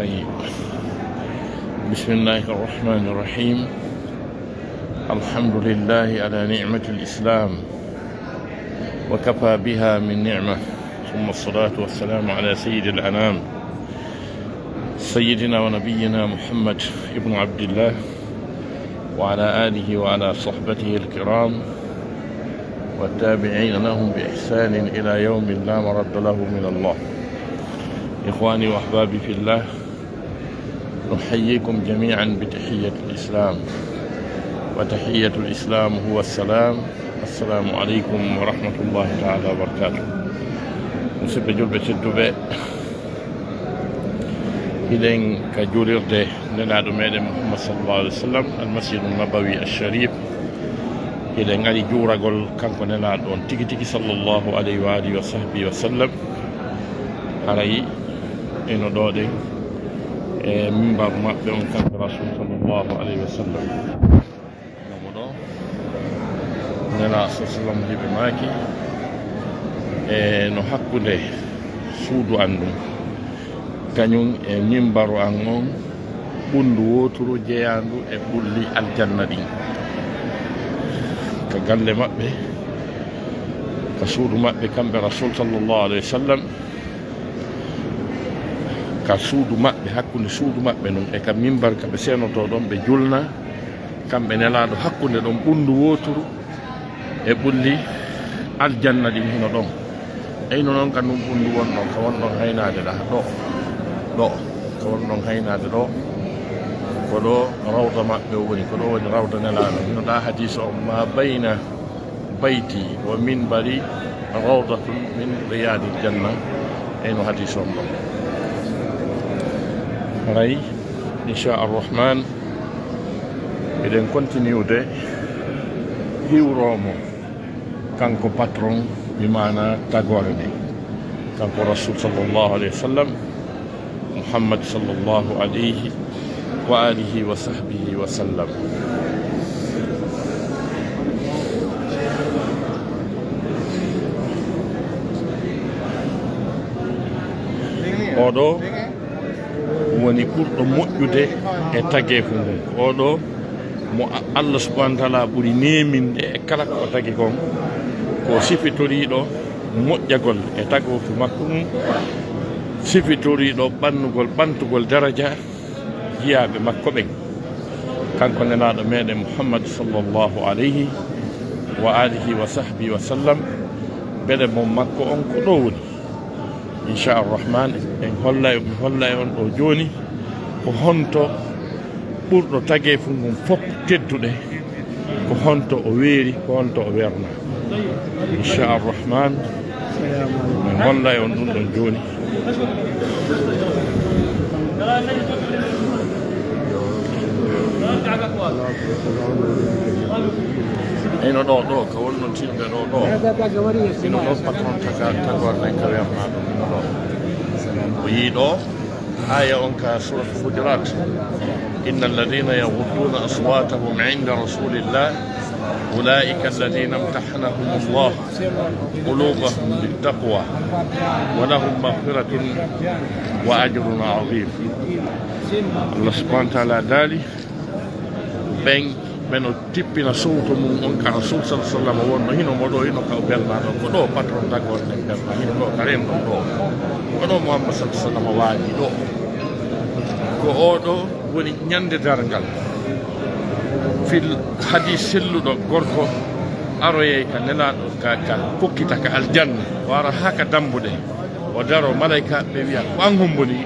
طيب. بسم الله الرحمن الرحيم. الحمد لله على نعمة الإسلام وكفى بها من نعمة، ثم الصلاة والسلام على سيد الأنام سيدنا ونبينا محمد ابن عبد الله وعلى آله وعلى صحبته الكرام والتابعين لهم بإحسان إلى يوم لا مرد له من الله. إخواني وأحبابي في الله، نحييكم جميعا بتحية الإسلام، وتحية الإسلام هو السلام. السلام عليكم ورحمة الله تعالى وبركاته. مسبة جلبة الدباء إلين كجولير ده نلعب ميدا محمد صلى الله عليه وسلم المسجد النبوي الشريف إلين علي جورا قول كانكو نلعب تيكي تيكي صلى الله عليه وآله وصحبه وسلم علي إنو دودي منبر مأبئ كان رسول صلى الله عليه وسلم نمو نلا صلى الله عليه وسلم هبه ماكي no hakkunde suudu andum kañum e mimbaru an on ɓundu woturu jeyandu e ɓulli aljanna ɗin ka galle maɓɓe ka suudu maɓɓe kamɓe rasul sallllahu alayhi wa sallam, ka suudu maɓɓe hakkunde suudu maɓɓe non e ka mimbar ka ɓe senoto ɗon ɓe julna kamɓe nelaɗo hakkunde ɗon ɓundu woturu e ɓulli aljanna ɗin hino ɗon. eyno noon ka ɗum ɓundu wonɗon ka wonɗon haynade ɗa ɗo ka wonɗon haynade ɗo ko ɗo rawda maɓɓe woni, ko ɗo woni rawda nelaɗo. hino ɗa hadis o ma bayna bayti wa minbari rawdatun min riyadil janna, eyno hadis on ɗon. ray insha arrahman eɗen continue hiwromo kanko patron bimana tagore nde kanko rasul sallllahu alayhi wa sallam muhammad sallllahu alayhi wa alihi wa sahbihi wa sallam. oɗo woni ɓurɗo moƴƴude e tagefu ngun. oɗo mo Allah subhanahu wa ta'ala ɓuri neminde e kala ko tagi kon, ko sifitoriɗo moƴƴagol e tagofu makko ɗum, sifitoriɗo ɓantugol daraja jiyaɓe makko ɓen. kanko nelaɗo meɗen muhammad sallllahu alayhi wa alihi wa sahbihi wa sallam. beɗe mon makko on ko ɗo woni insha arrahman. en holla e on ɗo joni ko honto ɓurɗo tagefu ngun fof tedduɗe, ko honto o weeri, ko honto o werna insha arrahman. min holla e on ɗum ɗon joni. eyno ɗo ka wonnon tilɓe ɗo ino ɗo patron tagornen ka werna ɗum ino ɗo o yiiɗo aya on ka surat fujurat inna alladina yaghuduna aswatahum inda rasulillah ulaika alladina imtahanahum allah qulubahum bittaqwa wa lahum maghfiratun wa ajrun azim. Allah subhanahu wa ta'ala daali ɓen o tippina sowto mum on ka rasul sallah sallam wonno hino moɗo hino ka o belnaɗo ko ɗo patron tagornen belna hino ɗo ka renɗon ɗo ko ɗo muhammad sallah sallam waaji ɗo ko oɗo woni ñande dargal fil hadis selluɗo gorko aroyey ka nelaɗo ka pokkita ka aljanna wara ha ka dambude o daro malaika ɓe wiya ko an homboni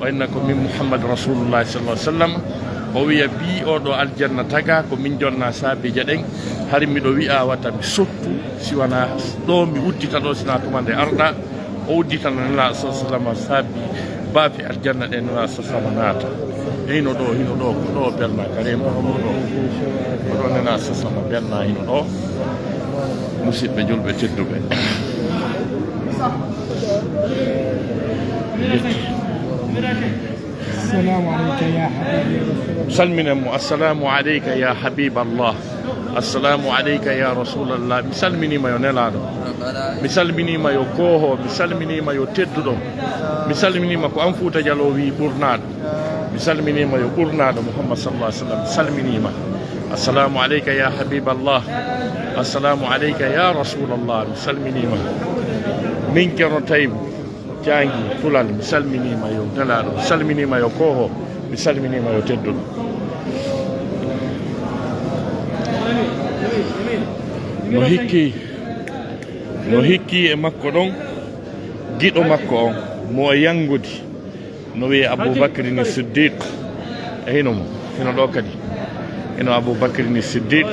o inna ko min muhammad rasulullahi sallah sallam. o wiya bi oɗo aljanna taga ko min jonna saabije ɗen hari miɗo wi'a wata mi sottu siwana ɗo mi uddita ɗo sina tuma nde arɗa o udditana nela sa sallam saabi baafi aljanna ɗe nela sa sallam naata. eyno ɗo hino ɗo ko ɗo belna karema ko ɗo nela sa sallam belna hino ɗo. musidɓe julɓe tedduɓe, السلام عليك يا حبيبي. سلمنا السلام عليك يا حبيب الله. assalamu alayka ya rasulallah. Mi salminima yo nelaɗo, mi salminima yo koho, mi salminima yo tedduɗo, mi salminima ko an Fuuta Jallo wi ɓurnaɗo, mi salminima yo ɓurnaɗo Muhammad sallallahu alaihi wasallam. Mi salminima assalamu alayka ya habiballah, assalamu alayka ya rasulallah. Mi salminima min Ceerno Taybu Jangi Fulal, mi salminima yo nelaɗo, mi salminima yo koho, mi salminima yo tedduɗo. no hikki e makko ɗon giɗo makko on mo yangudi no wiye Aboubacry Siddiq e hino ɗo kadi hino Aboubacry Siddiq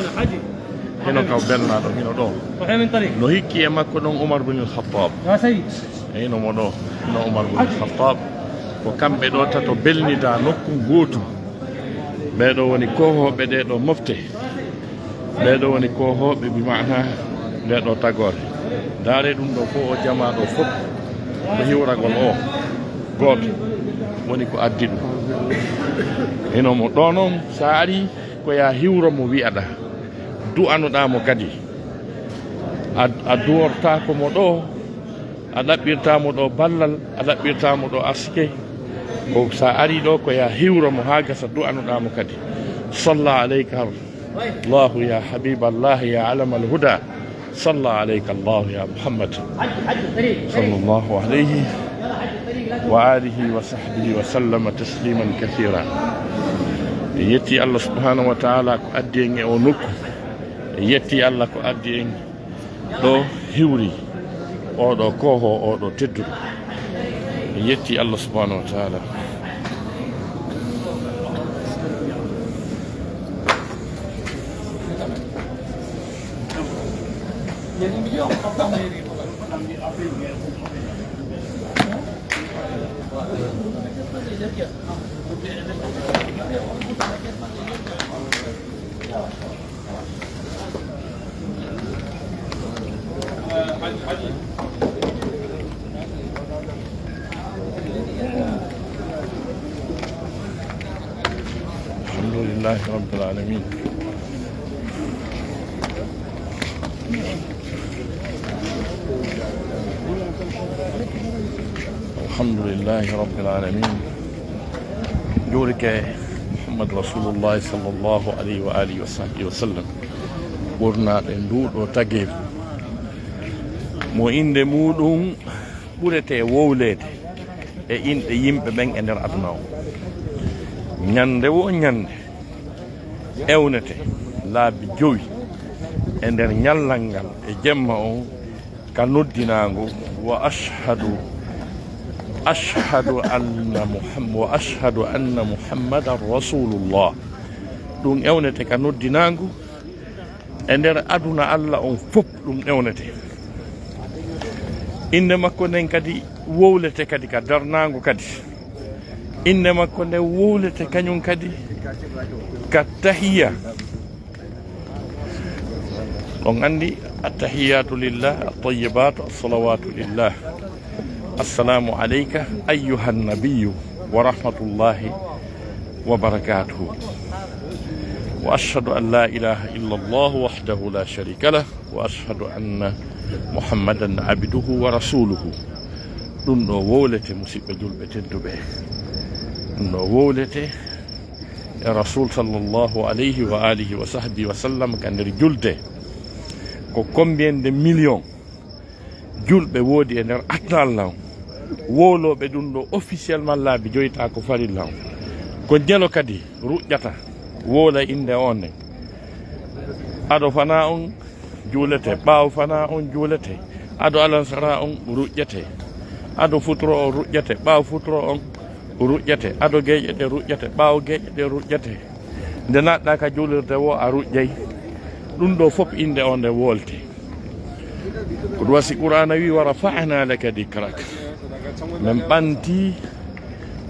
hino kaw belnaɗo hino ɗo no hikki e makko ɗon Umar bin al-Khattab e hino mo ɗo hino Umar bin al-Khattab ko kamɓe ɗo tato belnida nokku gotum. ɓeɗo woni kohoɓe ɗeɗo mofte, ɓeɗo woni kohoɓe bi mana ndeɗo tagore. daare ɗum ɗo fo o jamaɗo fof ko hiwragol o goto woni ko addi ɗum. hino mo ɗo noon sa ari ko ya hiwro mo wi'aɗa du'anuɗamo kadi a duwortako mo ɗo, a ɗaɓɓirtamo ɗo ballal, a ɗaɓɓirtamo ɗo aske. ko sa ari ɗo ko ya hiwro mo ha gasa du'anuɗamo kadi. salla alayka الله يا حبيب الله يا علم الهدى صلى عليك الله يا محمد صلى الله عليه وآله وصحبه وسلم تسليما كثيرا. يتي الله سبحانه وتعالى كو أدين أو نكو، يتي الله كو أدين دو هوري أو دو كوهو أو دو تدر. يتي الله سبحانه وتعالى. الحمد لله رب العالمين. الحمد لله رب العالمين. جورك محمد رسول الله صلى الله عليه وآله وصحبه وسلم. ɓurna ɗe nduɗo tagge mo inde muɗum ɓurete wowlede e inɗe yimɓe ɓen e nder aduna o. ñande wo ñande ewnete laabi 5 e nder ñallal ngal e jemma on ka noddinago wa ashhadu anna muhammadan rasulullah. ɗum ewnete ka noddinago e nder aduna Allah on fof ɗum ewnete. inde makko nden kadi wowlete kadi ka darnago kadi. inde makko nde wowlete kañum kadi ka tahiya. on andi attahiyatu lillah at-tayyibatu as-salawatu lillah. assalamu alayka ayyuha an-nabiyyu wa rahmatullahi wa barakatuhu. wa ashhadu an la ilaha illa Allah wahdahu la sharika lah wa ashhadu anna muhammadan abduhu wa rasuluhu. ɗum ɗo wowlete musidɓe julɓe tedduɓe, ɗum ɗo wowlete e rasul sallllahu alayhi wa alihi wa sahbihi wa sallam ka nder julde. ko combien de million julɓe woodi e nder adnal law wowloɓe ɗum ɗo officiellement laabi joyta ko farilla on. ko ñelo kadi ruƴƴata wowla inde on nden. aɗo fana on juulete, ɓaawo fana on juulete, aɗo alansara on ruƴƴete, aɗo futuro on ruƴƴete, ɓaawo futuro on ruƴƴete, aɗo geeƴe ɗe ruƴƴete, ɓaawo geeƴe ɗe ruƴƴete. nde naɗɗa ka juulirde wo a ruƴƴay. ɗum ɗo fof inde on nde wolte. ko ɗum wasi qur'ana wi wa rafa'na laka dikrak.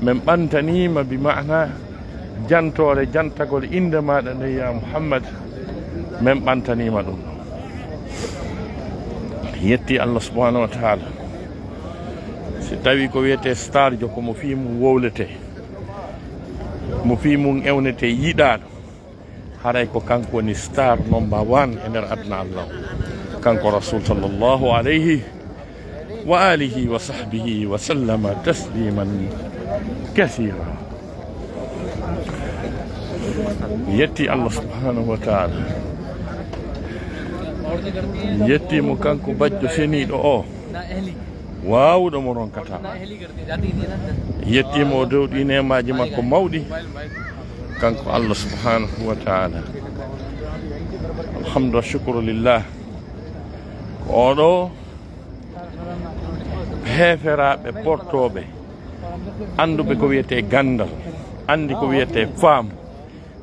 min ɓantanima bi mana jantore jantagol inde maɗa nde ya Muhammad, min ɓantanima ɗum. yetti Allah subhanahu wa ta'ala. si tawi ko wiyete star jo komo fi mum wowlete, mo fi mum ewnete yiɗaɗo, haray ko kanko woni star number 1 e nder aduna Allah kanko rasul sallallahu alayhi wa alihi wa sahbihi wa sallama tasliman kathira. yetti Allah subhanahu wa ta'ala, yetti mo kanko bajjo seniɗo o wawɗo mo ronkata, yetti mo dewɗi nemaji makko mawɗi kanko Allah subhanahu wa ta'ala. alhamdu wa shukru lillah. oɗo heferaɓe portoɓe anduɓe ko wiyete gandal, andi ko wiyete faam,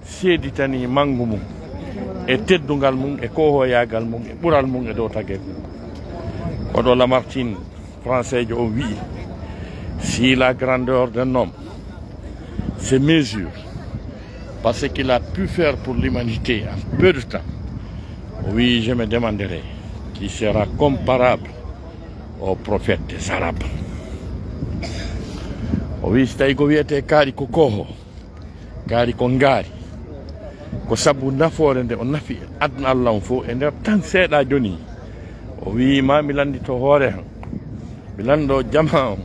seeditani mangu mum e teddungal mum e kohoyagal mum e ɓural mum e dow tagge mum. koɗo Lamartine français jo o wi si la grandeur d'un homme se mesure par ce qu'il a pu faire pour l'humanité en peu de temps, oui, je me demanderai qui sera comparable au prophète des Arabes. o wi so tawi ko wiyete kaaɗi ko koho, kaaɗi ko ngaari, ko sabu nafoore nde o nafi aduna Allah on fof e nder tan seeɗa joni. o wi ma mi landito hoore han, mi lando jama on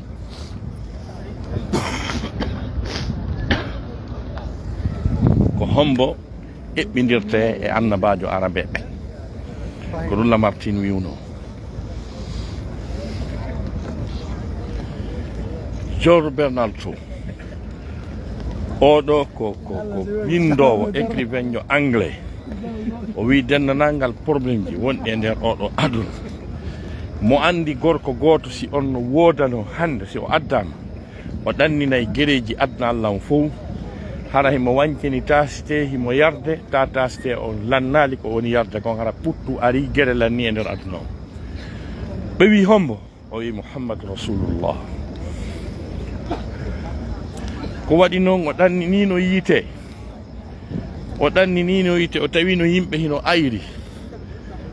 ko hombo eɓɓidirte e annabajo arabe ɓe, ko ɗum Lamartine wiwno. George Bernard Shaw oɗo ko windowo écrivain jo anglais, o wi dennanangal probléme ji wonɗi e nder oɗo aduna, mo andi gorko goto si on no wodano hande, si o addama o ɗanninay guereji aduna Allah on fof, hara himo wancini tasite himo yarde, ta tasite o lannali ko woni yarde kon, hara puttu ari gueɗe lanni e nder aduna o. ɓe wi hombo, o wi Muhammadu Rasulullah. ko waɗi noon o ɗanninino yiite, o ɗanninino yiite, o tawino yimɓe hino ayri,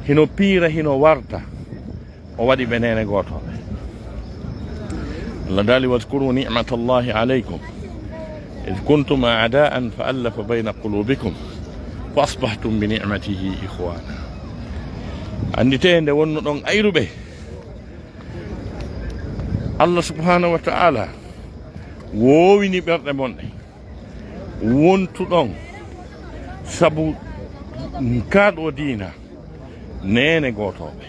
hino piira, hino warda, o waɗi ɓe nene gotoɓe. Allah dali wadkuru ni'matallahi alaykum إذ كنتم أعداء فألف بين قلوبكم فأصبحتم بنعمته إخوانا. andi tende wonno ɗon ayruɓe, Allah subhanahu wa ta'ala wowini ɓerɗe monɗe wontuɗon sabu kaaɗo diina nene gotoɓe.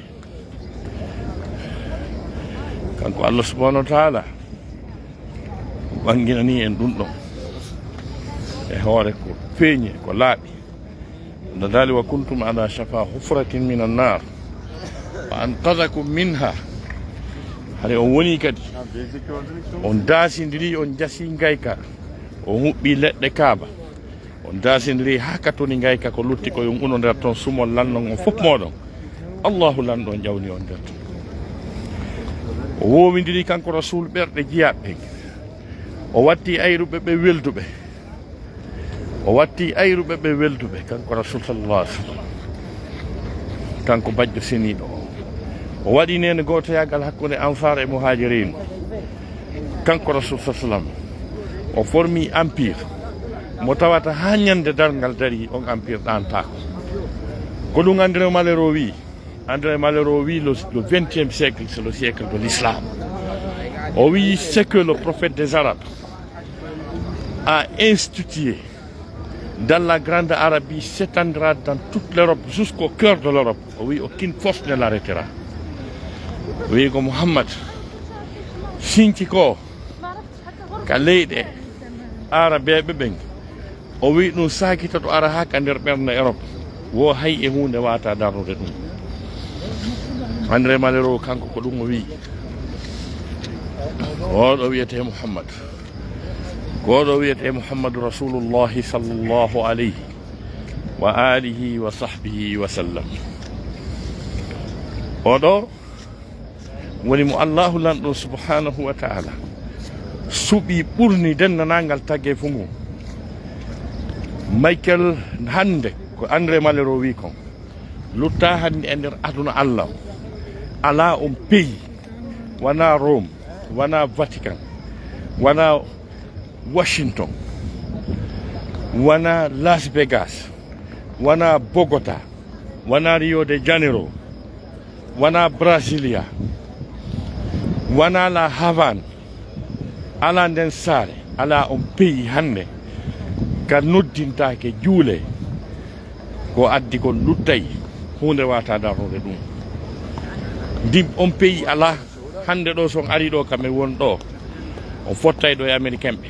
kanko Allah subhanahu wa ta'ala ɓanginani en ɗum ɗon e hoore ko feeñi ko laaɓi. nde dali wa kuntum ala shafa hufratin min annar fa anqadakum minha. hade on woni kadi on daasindiri, on jasi ngayka, on huɓɓi leɗɗe kaaba, on daasindiri ha katoni ngayka ko lutti ko yon uno nder toon sumol lannon on fof moɗon, Allahu lanɗo jawni on nder toon. o wowidiri kanko rasul ɓerɗe jiyaɓe, o watti ayruɓe ɓe welduɓe, o watti ayruɓe ɓe welduɓe kanko rasul sallallahu alaihi wasallam, kanko bajjo seniɗo o waɗi nene gotoyagal hakkude Ansar e Muhajirin. kanko rasul sallallahu alaihi wasallam o formi empire mo tawata ha ñande dargal dari on empire ɗantako. ko ɗum André Malraux wi. André Malraux wi le 20e siècle c'est le siècle de l'islam. o wi c'est que le prophète des Arabes a institué dans la grande Arabie s'étendra dans toute l'Europe jusqu'au cœur de l'Europe. Oui, aucune force ne l'arrêtera. Oui, ko Muhammad sinci ko ka leyɗe arabeɓe ɓen, o wi ɗum sakita to ara ha ka nder ɓernde Europe, wo hay e hunde wata darnude ɗum. André Malraux kanko ko ɗum o wi. oɗo wiyete Muhammad, goɗo wiyete Muhammadu Rasulullahi sallallahu alayhi wa alihi wa sahbihi wa sallam. oɗo woni mo Allahu lanɗo subhanahu wa ta'ala suɓi ɓurni dennanagal tagge fu mum. Michael hande ko André Malraux wi kon, lutta hande e nder aduna Allah ala on pays, wana Rome, wana Vatican, wana Washington, wana Las Vegas, wana Bogota, wana Rio de Janeiro, wana Brasilia, wana La Havane, ala nden saare ala on pays hande ka noddintake juule ko addi ko luttay hunde wata darnode ɗum dim on pays ala hande ɗo son ari ɗo kam e won ɗo on fottay ɗo e américain ɓe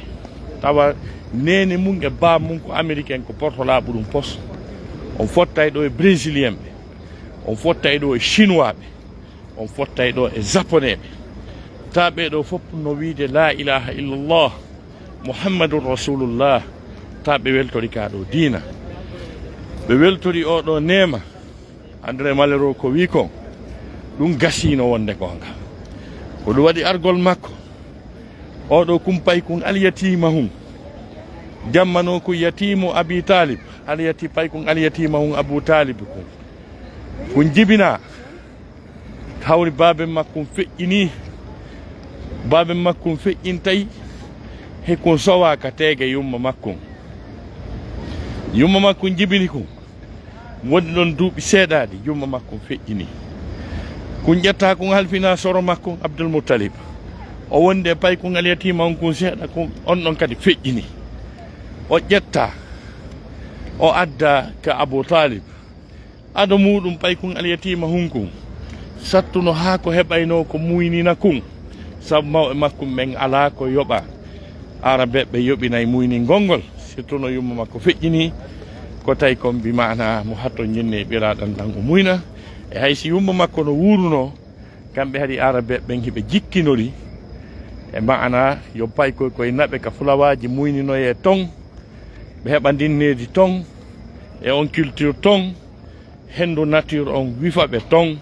tawa nene mum e ba mum ko américain ko portolaɓo ɗum poste on fottay ɗo e brésilien ɓe on fottay ɗo e chinois ɓe on fottay ɗo e japonais ɓe taɓe ɗo fof no wiide la ilaha illallah muhammadun rasulullah taɓe weltori ka ɗo diina ɓe weltori oɗo nema André Malheiro ko wi kon ɗum gasino wonde gonga ko ɗum waɗi argol makko oɗo kumpay kun alyatima hum jammano ko yatimu abi talib alyati pay kun alyatima hum abou talib kun jibina hawri babe makkum feƴƴini babe makkum feƴƴintay he kon sowa ka tege yumma makkum jibini kum woni ɗon duuɓi seeɗaɗi yumma makkum feƴƴini kun ƴetta kun halfina soro makkum Abdoul Moutalib o wonde pay kun alyatima on kun seeɗa kun on ɗon kadi feƴƴini o ƴetta o adda ka Abou Talib ado muɗum pay kun alyatima hunkun sattuno ha ko heɓayno ko muynina kun sabu mawɓe makkum ɓen ala ko yoɓa arabe ɓe yoɓinay muyningol ngol surtout no yumma makko feƴƴini ko tawi kon bi mana mo hatto jinni e ɓiraɗan tan o muyna e haysi yumma makko no wuruno kamɓe haɗi arabe ɓen hiɓe jikkinori e mana yo pay koye naɓe ka fulawaji muyninoye ton ɓe heɓa ndinnedi ton e on culture ton hendu nature on wifaɓe ton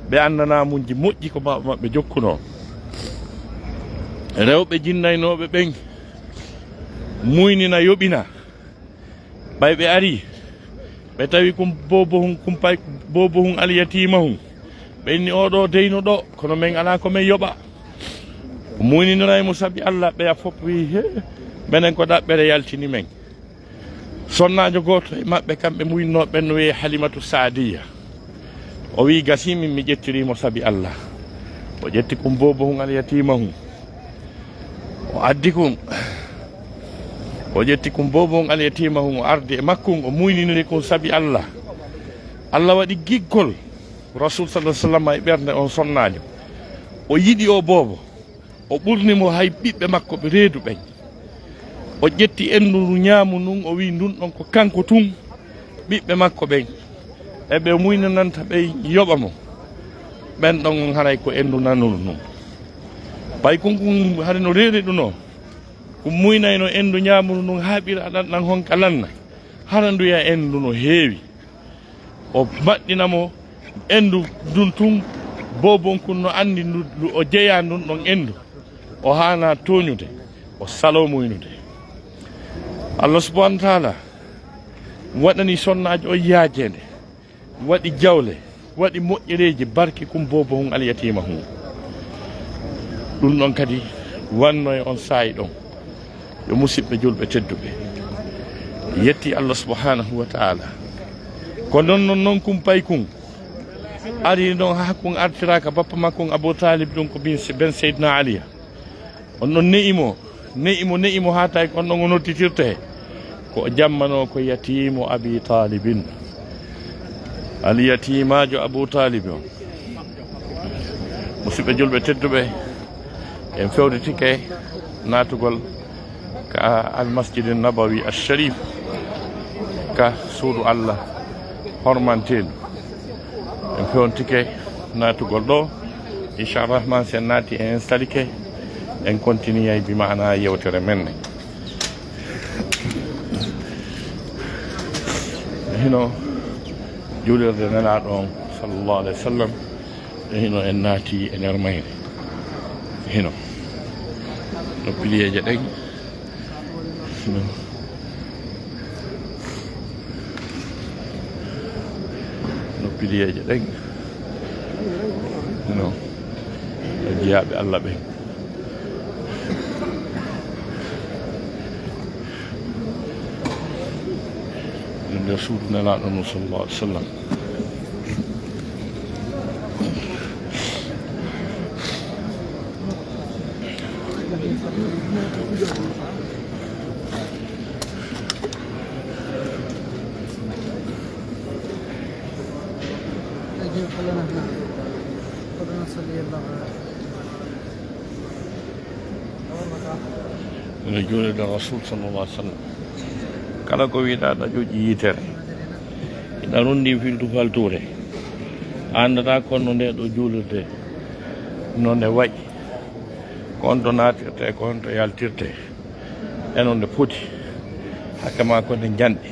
ɓe andanamuji moƴƴi ko maɓɓe jokkuno rewɓe jinnaynoɓe ɓen muynina yoɓina ɓay ɓe ari ɓe tawi kum bobo hum kumpay bobo hum alyatima hum ɓe inni oɗo deyno ɗo kono men ala ko men yoɓa muyniniraymo saabi Allah ɓeya fof wi minen ko ɗaɓɓere yaltini men sonnajo goto e maɓɓe kamɓe muynnoɓe no wiye Halimatu Saadiya o wi gasimi mi ƴettirimo saabi Allah o ƴetti kum bobo hum alyatima hum o addi kum o ƴetti kum bobo hum alyatima hum o ardi e makkum o muyniniri kum saabi Allah Allah waɗi giggol Rasul sallallahu alaihi wasallam e ɓernde on sonnajo o yiɗi o bobo o ɓurnimo hay ɓiɓɓe makko ɓe reedu ɓen o ƴetti endu ndu ñaamu nun o wi ndun ɗon ko kanko tun ɓiɓɓe makko ɓen eɓe muynananta ɓe yoɓa mo ɓen ɗon haray ko endu nanuru nun bay kon hade no reeri ɗuno ko muynayno endu ñaamuru nun haaɓira ɗan ɗan honka lanna hara nduya endu no heewi o maɗɗinamo endu ndun tun bobon kun no andi o jeeya ndun ɗon endu o hana toñude o salo muynude Allah subhanahu wa ta'ala waɗani sonnajo o yaajede waɗi jawle waɗi moƴƴereji barke kum bobo hum alyatima hum ɗum ɗon kadi wanno e on saayi ɗon yo musidɓe julɓe tedduɓe yetti Allah subhanahu wa ta'ala ko non kumpay kun ari ɗon ha kun artiraka bappa makko Abou Talib ɗum ko ben Seydina Aliya on ɗon ne'imo ha tawi on ɗon o nodditirte ko jammano ko yatimu Abi Talibin al yatimajo Abou Talib on musidɓe julɓe tedduɓe en fewdetike natugol ka al masjid nabawi al sharif ka suudu Allah hormanteɗo en fewnitike natugol ɗo inchallah rahman sen naati en installike en continue bi maana yewtere men hino julirde nelaɗo on sallallahu alaihi wa sallam hino en naati e nder mayre hino no piliyeje ɗen no piliyeje ɗen hino e jiyaɓe Allah ɓen nder suudu nelaɗo no sallallahu alaihi wasallam. ene juulede rasul sallallahu alaihi wasallam kala ko wiɗa ɗaƴoƴi yitere ina rondi filtu falture andata konno nde ɗo juulirde nonde wayi kon to natirte kon to yaltirte eno nde foti hakke ma ko nde janɗi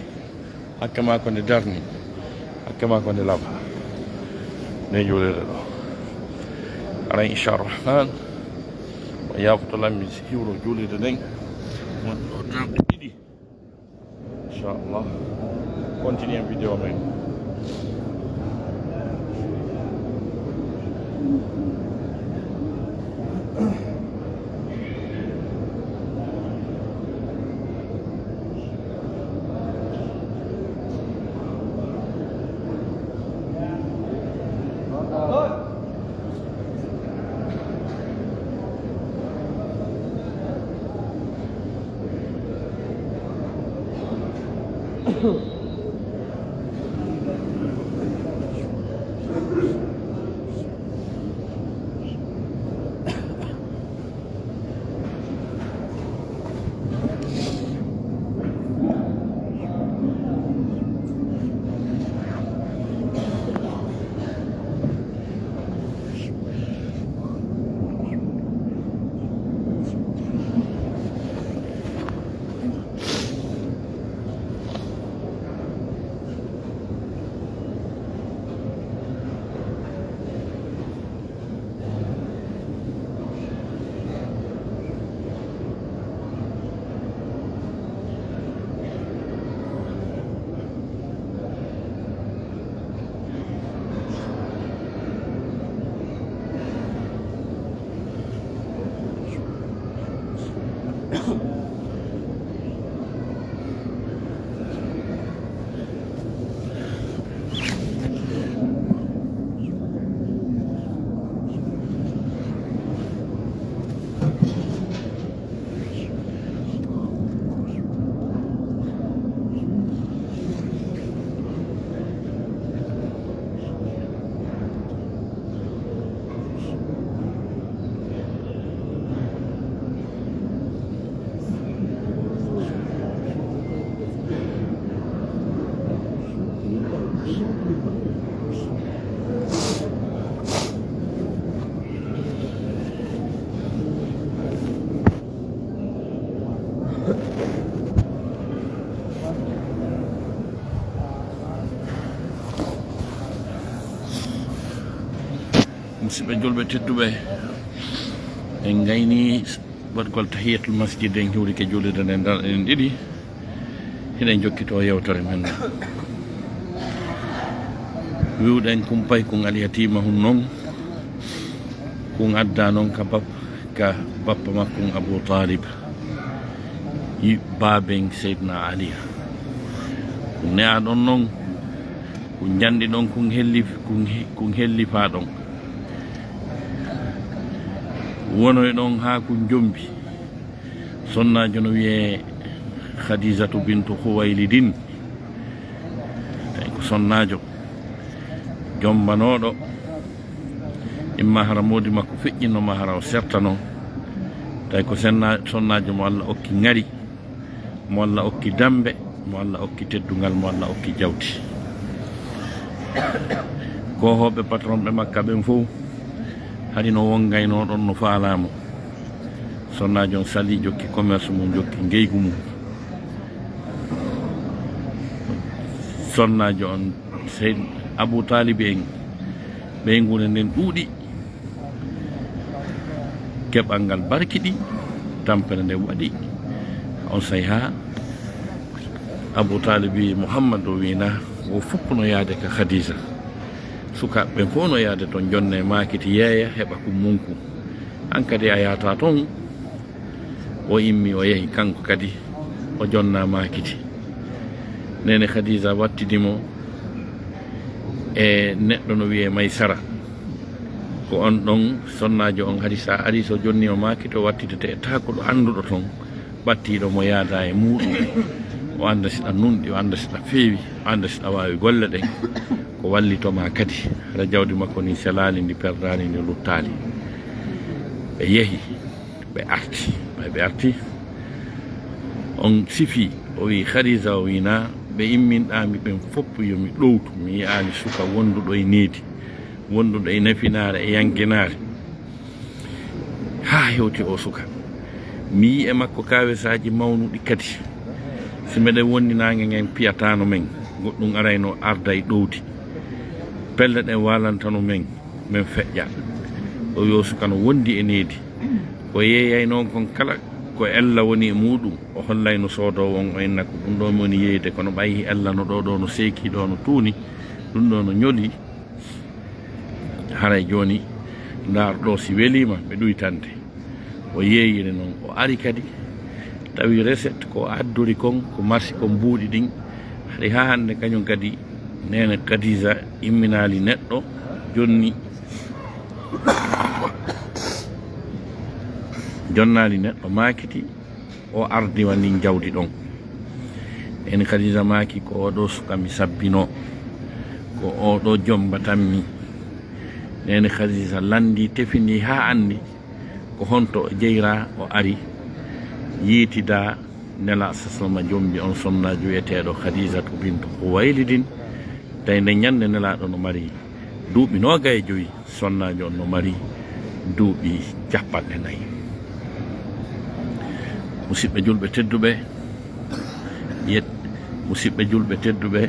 hakke ma ko nde darni hakke ma ko nde laba nde juulirde ɗo ala inchalrahman o yaftolanmi hiwro juulirde nden mon ɗo namɗe ɗiɗi inchallah continue vidéo men. musidɓe julɓe tedduɓe en gayni waɗgol tahiyatul masjid en hiwrike julirde nde darɗen ɗiɗi hiɗen jokkito yewtere men wiwɗen kumpay kun alyatima hun noon kun adda noon ka bappa makkun Abou Talib baben Seydina Ali kun ne'a ɗon noon kun janɗi ɗon kun hellifa ɗon wonoy ɗon ha kun jombi sonnajo no wiye Khadijatu bintu Khuwaylidin tawi ko sonnajo jombanoɗo mahara modi makko feƴƴino mahara o sertano tawi ko sonnajo mo Allah okki ngari mo Allah okki dambe mo Allah okki teddungal mo Allah okki jawdi kohoɓe patron ɓe makka ɓen fof haɗi no wongayno ɗon no faalamo sonnajo on sali jokki commerce mum jokki ngeygu mum sonnajo on Seyd Abou Talib en ɓeygune nden ɗuuɗi keɓal ngal barkiɗi tampere nde waɗi on sayi ha Abou Talib wi Mouhammad o wina o fuppuno yaade ka Khadija sukaɓe ɓen fof no yaade toon jonne makiti yeeya heɓa ko munku an kadi a yata toon o immi o yeehi kanko kadi o jonna makiti nene Khadija wattidimo e neɗɗo no wiye Maysara ko on ɗon sonnajo on hadi sa ari so jonni o maki to wattidete e tako ɗo annduɗo ton ɓattiɗo mo yaada e muɗum o anda siɗa nunɗi o anda siɗa feewi o anda siɗa wawi golle ɗen ko wallitoma kadi hara jawdi makko ni selali ndi perdani ndi luttali ɓe yeehi ɓe arti on sifi o wi Khadija o wina ɓe imminɗami ɓen fopp yomi ɗowtu mi yiyani suka wonduɗo e needi wonduɗo e nafinare e yankinare ha hewti o suka mi yi e makko kawesaji mawnuɗi kadi si meɗen wonni nangue ngen piyatano men goɗɗum arayno arda e ɗowdi pelle ɗen walantano men feƴƴa o yo suka no wondi e needi ko yeeyay noon kon kala ko ella woni e muɗum o hollayno soodowo on o inna ko ɗum ɗo mi woni yeyde kono ɓayi ella no ɗo no seeki ɗo no tuuni ɗum ɗo no ñoli haray joni ndar ɗo si welima ɓe ɗuytante o yeeyiri noon o ari kadi tawi recette ko addori kon ko marsi kon mbuuɗi ɗin haɗi ha hande kañum kadi nene Khadija imminali neɗɗo jonnali neɗɗo makiti o ardi wani jawdi ɗon en Khadija maki ko oɗo suka mi sabbino ko oɗo jomba tammi nene Khadija landi tefini ha andi ko honto jeyra o ari yiitida nela saslama jombi on sonnajo wiyeteɗo Khadijatu bintu Khuwaylidin tawi nde ñande nelaɗo no mari duuɓi 25 sonnajo on no mari duuɓi 40 musidɓe julɓe tedduɓe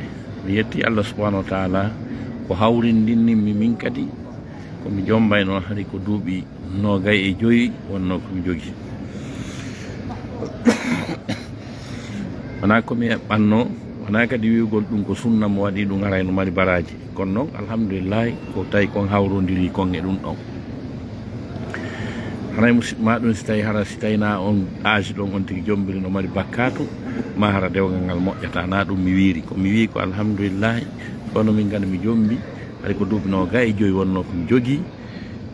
mi yetti Allah subhanahu wa ta'ala ko hawrindinninmi min kadi komi jombayno hari ko duuɓi 25 wonno komi jogi wona komi eɓɓanno wona kadi wiwgol ɗum ko sunna mo waɗi ɗum arayno mari baraji kono noon alhamdulillahi ko tawi kon hawrodiri kon e ɗum ɗon haray musidɓe maɗum si tawi na on âge ɗon on tigui jombiri no mari bakkatu ma hara dewgal ngal moƴƴata na ɗum mi wiiri komi wi ko alhamdulillahi kono min ganda mi jombi hay ko duuɓi 25 wonno komi jogui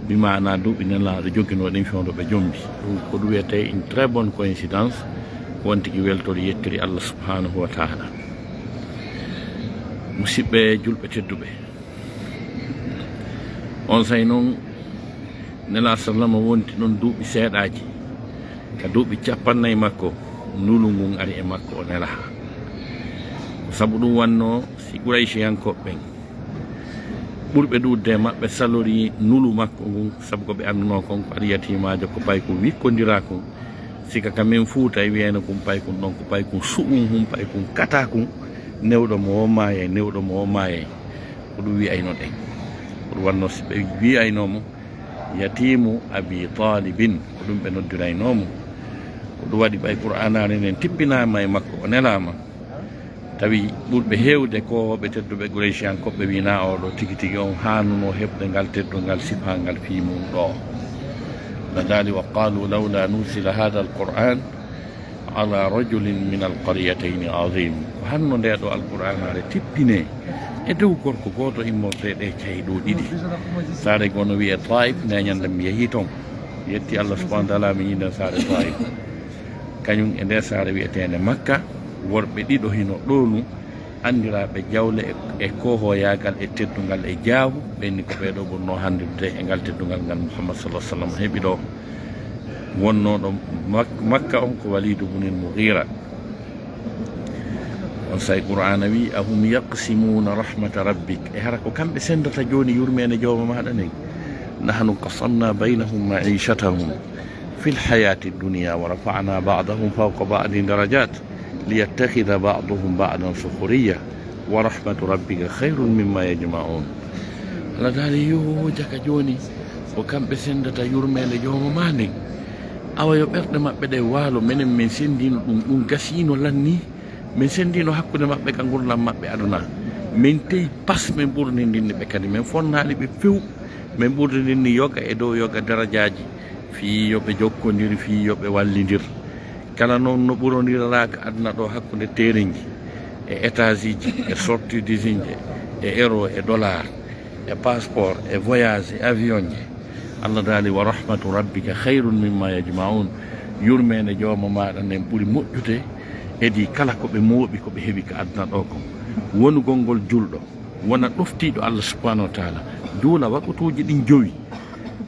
bimana duuɓi nelaɗo joguinoɗen fewdoɓe jombi ɗum ko ɗum wiyete une très bonne coïncidence won tigui weltore yettiri Allah subhanahu wa ta'ala musidɓe julɓe tedduɓe on say noon nela sallama wonti ɗon duuɓi seeɗaji ka duuɓi 40 makko nulu ngun ari e makko o nela sabu ɗum wanno si Quraychiyankoɓe ɓurɓe ɗudde maɓɓe salori nulu makko ngun sabu ko ɓe anduno kon ko ari yatimajo ko pay ko wikkodira kon sika kamen Fuuta e wiyeno kum pay kum ɗon ko pay kum suɓum hum pay kum kata kum newɗo mo wommaye ko ɗum wiyayno ɗen ko ɗum wanno si ɓe wiyaynoma yatimu Abi Talibin ko ɗum ɓe noddiraynomo ko ɗum waɗi ɓay Qur'anare nden tippinama e makko o nelama tawi ɓurɓe hewde kowoɓe tedduɓe Quraychiyankoɓe wina oɗo tigui on hanuno heɓde ngal teddungal sifangal fi mum ɗo nadali wa qalu lawla nusila hada alquran ala rajulin min alqaryatayn azim ko hanno nde ɗo alqur'anare tippine e dow gorko goto immorteɗe cayɗo ɗiɗi saare gono wiye Taif nde ñande mi yeehi toon yetti Allah subhanahu wa ta'ala mi yinden saare Taif kañum e nde saare wiyetede Makka worɓe ɗiɗo hino ɗonu andiraɓe jawle e kohoyagal e teddungal e jaawu ɓenni ko ɓeɗo ɓurno handirde e ngal teddungal ngal Muhammad sallallahu alaihi wasallam heeɓi ɗo wonnoɗo Makka on ko Walid ibn al-Mughira on say Qur'ana wi ahum yaqsimuna rahmata rabbik e hara ko kamɓe sendata joni yurmene jawma maɗa nden nahnu qasamna baynahum ma'ishatahum fil hayati dunya wa rafa'na ba'dahum fawqa ba'din darajat liyattakhidha ba'duhum ba'dan sukhriya wa rahmatu rabbika khayrun mimma yajma'un ala dali yo jaka joni ko kamɓe sendata yurmele jawma ma nden awa yo ɓerɗe maɓɓe ɗe waalo menen min sendino ɗum gasino lanni min sendino hakkude maɓɓe ka gurdam maɓɓe aduna min teyi pas min ɓurdidinni ɓe kadi min fonnali ɓe few min ɓurdidinni yoga e dow yoga darajaji fi yoɓe jokkodir fi yoɓe wallidir kala noon no ɓurodiraraka aduna ɗo hakkude terenji e états-ji e sortie désigne e euro e dollar e passeport e voyage e avion ji Allah daali wa rahmatu rabbika khayrun mimma yajma'un yurmede jooma maɗa nden ɓuri moƴƴude edi kala ko ɓe mooɓi ko ɓe heɓi ko aduna ɗo kon wonugol ngol julɗo wona ɗoftiɗo Allah subhanahu wa taala juula wakutuji ɗin jowi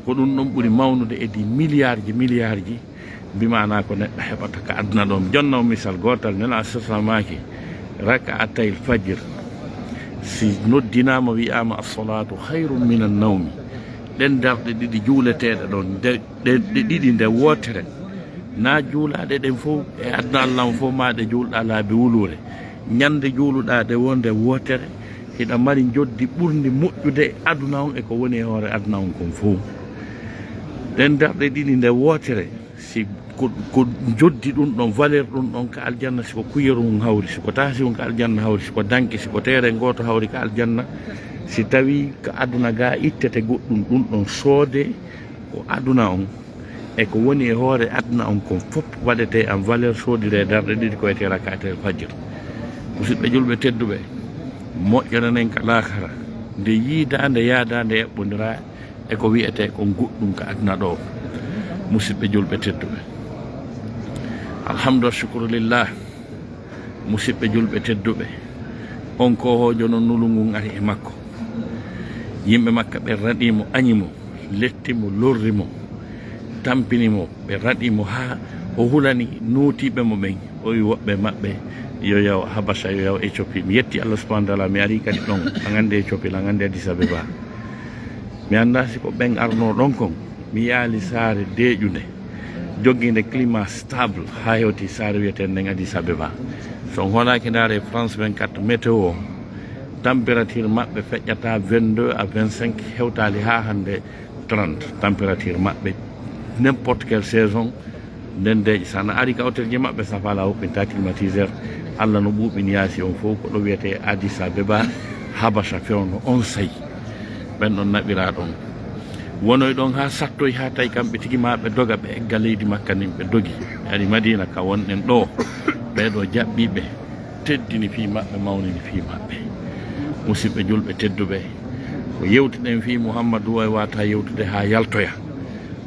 ko ɗum ɗon ɓuri mawnude edi milliard ji mbimana ko neɗɗo heɓata ko aduna ɗon jonno misal gotal nela sasamaki raka atayl fajir si noddinama wiyama as-salatu khayrun min an-nawmi ɗen darɗe ɗiɗi juuleteɗe ɗon ɗe ɗiɗi nde wotere na juulaɗe ɗen fof e aduna Allah fof ma ɗe juulɗa laabi wulure ñande juuluɗa ɗe wonde wotere hiɗa mari joddi ɓurdi moƴƴude aduna on e ko woni e hoore aduna on kon fof ɗen darɗe ɗiɗi nde wotere si ko joddi ɗum ɗon valeur ɗum ɗon ko aljanna siko kuyeru mum hawri siko taasi on ko aljanna hawri siko danki siko tere goto hawri ko aljanna si tawi ko aduna ga ittete goɗɗum ɗum ɗon soode ko aduna on e ko woni e hoore aduna on kon fof waɗete en valeur soodire darɗe ɗiɗi ko wiyete rakatel fajir musidɓe julɓe tedduɓe moƴƴananen ko lakara nde yiidande yaadande eɓɓodira e ko wiyete ko goɗɗum ko aduna ɗo musidɓe julɓe tedduɓe alhamdu shukru lillah musidɓe julɓe tedduɓe on ko hojo non nulungu ari e makko yimɓe makka ɓe raɗimo añimo lettimo lorrimo tampinimo ɓe raɗimo ha o hulani nuutiɓe mo ɓen o wi woɓɓe maɓɓe yo yaw habasa yo yaw Éthiopie mi yetti Allah subhanahu wa taala mi ari kadi ɗon a gande Éthiopie la gande Addis Abeba mi anda siko ɓen arno ɗon kon mi yaali saare deeƴude joguinde climat stable ha hewti saare wiyeten nden Addis Abeba so honaki ndaare France 24 météo température maɓɓe feƴƴata 22 à 25 hewtali ha hande 30 température maɓɓe n'importe quelle saison nden deeƴi sana ari kawtelji maɓɓe safala huɓɓinta climatiseur Allah no ɓuuɓini yaasi on fof ko ɗo wiyete Addis Abeba habasa fewno on sayi ɓen ɗon naɓira ɗon wonoy ɗon ha sattoy ha tawi kamɓe tigi ma ɓe doga ɓe egga leydi makka nin ɓe dogi ari Madina ka wonɗen ɗo ɓeɗo jaɓɓiɓe teddini fi maɓɓe mawnini fi maɓɓe musidɓe julɓe tedduɓe ko yewtuɗen fi Mouhammadou way wata yewtude ha yaltoya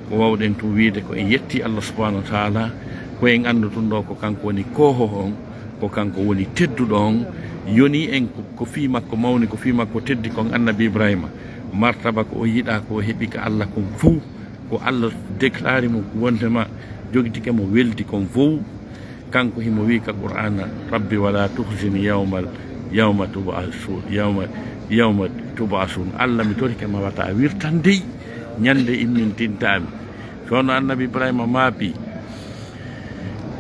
ko wawɗen tum wiide ko en yetti Allah subhanahu wa taala ko en andu tun ɗo ko kanko woni koho on ko kanko woni tedduɗo on yoni en ko fi makko mawni ko fi makko teddi kon annabi Ibrahima martaba ko o yiɗa ko heɓi ko Allah kon fof ko Allah déclare mo wondema jogitike mo weldi kon fof kanko himo wi ka Qur'ana rabbi wala tuhzini yawma tubasun Allah mi torike ma wata wirtandey ñande immintintami sono annabi Ibrahima maapi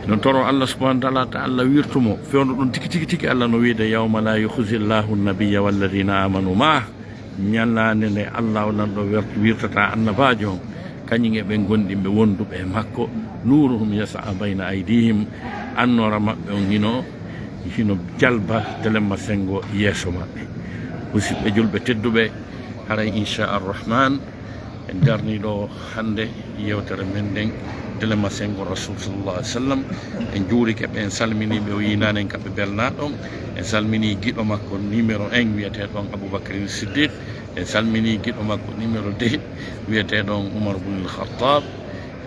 non toro Allah subhanahu wa ta'ala wirtumo fewno ɗum tiki Allah no wiide yawma la yukhzi llahu an-nabiyya walladhina amanu ma ñallande nde Allah nan ɗo wirtata annabajo on kañum e ɓe gonɗinɓe wonduɓe e makko nuruhum yas'a bayna aydihim annora maɓɓe on hino jalba telemma sengo yeeso maɓɓe musidɓe julɓe tedduɓe haray inchallah arrahman en darniɗo hande yewtere men nden telemma sengo rasul sallallahu alaihi wasallam en juurike ɓe en salminiɓe o yinani en kamɓe belnaɗon en salmini giɗo makko numéro 1 wiyeteɗon Aboubacry Siddiq en salmini giɗo makko numéro 2 wiyeteɗon Oumar ibn al-Khattab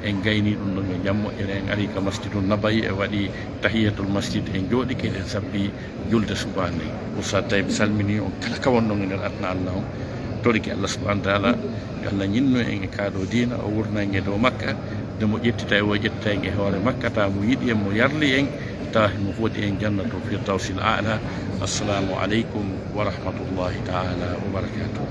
en gayni ɗum ɗon e jammoƴƴere en ari ka masjidul nabayi e waɗi tahiyatul masjid en jooɗike en sabbi julde subane Oustaz Taib salmini on kala ka wonɗon e nder aduna Allah on toriki Allah subhanahu wa ta'ala yo Allah ñinno en e kaɗo diina o wurna en e dow makka nde mo ƴettita e o ƴettita en e hoore makka ta mo yiɗi en mo yarli en tawa mo footi en jannatul firdawsil a'la assalamu aleykum wa rahmatullahi ta'ala wa barakatuh